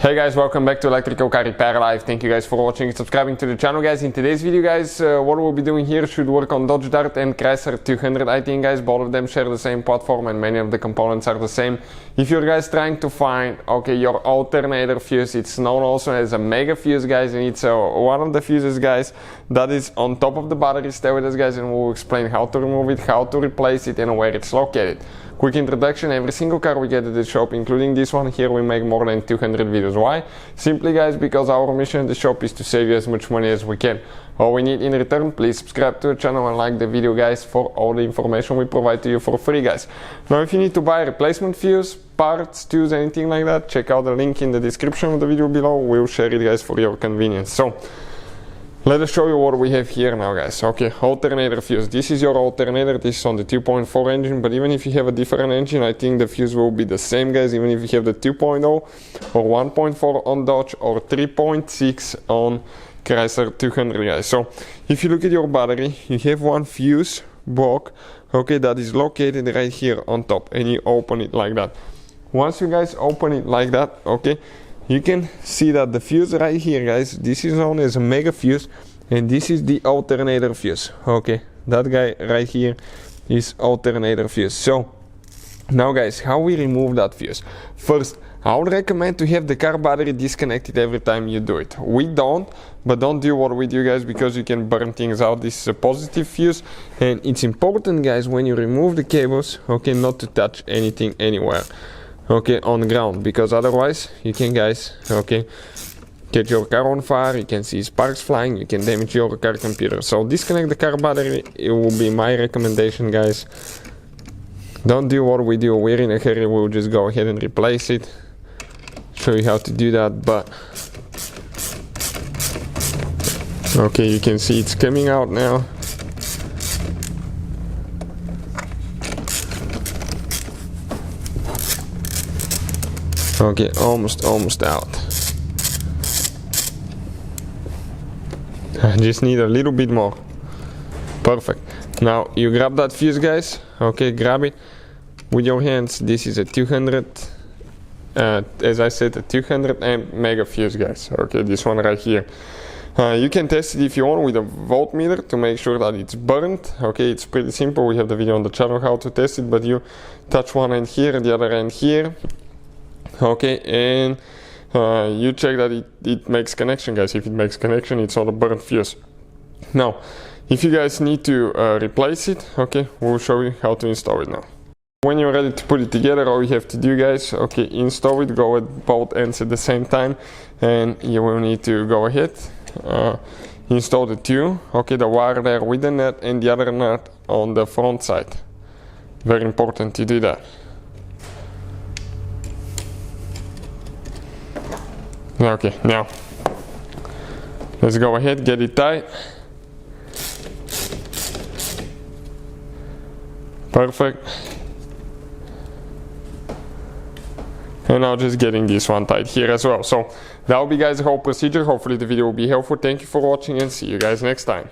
Hey guys, welcome back to Electrical Car Repair Live. Thank you guys for watching and subscribing to the channel, guys. In today's video, guys, what we'll be doing here should work on Dodge Dart and Chrysler 200, I think, guys. Both of them share the same platform and many of the components are the same. If you're guys trying to find, your alternator fuse, it's known also as a mega fuse, guys, and it's one of the fuses, guys, that is on top of the battery. Stay with us, guys, and we'll explain how to remove it, how to replace it, and where it's located. Quick introduction: every single car we get at the shop, including this one here, we make more than 200 videos. Why? Simply, guys, because our mission at the shop is to save you as much money as we can. All we need in return, please subscribe to the channel and like the video, guys, for all the information we provide to you for free, guys. Now, if you need to buy a replacement fuse, parts, tools, anything like that, check out the link in the description of the video below. We'll share it, guys, for your convenience. So let us show you what we have here now, guys. Okay, alternator fuse. This is your alternator. This is on the 2.4 engine, but even if you have a different engine, I think the fuse will be the same, guys. Even if you have the 2.0 or 1.4 on Dodge or 3.6 on Chrysler 200, guys. So if you look at your battery, you have one fuse block, okay, that is located right here on top, and you open it like that. Once you guys open it like that, okay, you can see that the fuse right here, guys, this is known as a mega fuse, and this is the alternator fuse. Okay, that guy right here is alternator fuse. So now, guys, how we remove that fuse? First, I would recommend to have the car battery disconnected every time you do it. We don't, but don't do what we do, guys, because you can burn things out. This is a positive fuse, and it's important, guys, when you remove the cables, okay, not to touch anything anywhere, okay, on the ground, because otherwise you can, guys, okay, get your car on fire, you can see sparks flying, you can damage your car computer. So disconnect the car battery, it will be my recommendation, guys. Don't do what we do. We're in a hurry, we'll just go ahead and replace it, show you how to do that. But okay, you can see it's coming out now. Okay, almost out. I just need a little bit more. Perfect. Now you grab that fuse, guys. Okay, grab it with your hands. This is a 200, as I said, a 200 amp mega fuse, guys. Okay, this one right here. You can test it if you want with a voltmeter to make sure that it's burnt. Okay, it's pretty simple. We have the video on the channel how to test it, but you touch one end here, the other end here. Okay, and you check that it makes connection, guys. If it makes connection, it's not a burnt fuse. Now, if you guys need to replace it, okay, we'll show you how to install it now. When you're ready to put it together, all you have to do, guys, okay, install it, go at both ends at the same time, and you will need to go ahead, install the two, okay, the wire there with the nut and the other nut on the front side. Very important to do that. Okay, now let's go ahead, get it tight. Perfect. And now just getting this one tight here as well. So that will be, guys, the whole procedure. Hopefully the video will be helpful. Thank you for watching and see you guys next time.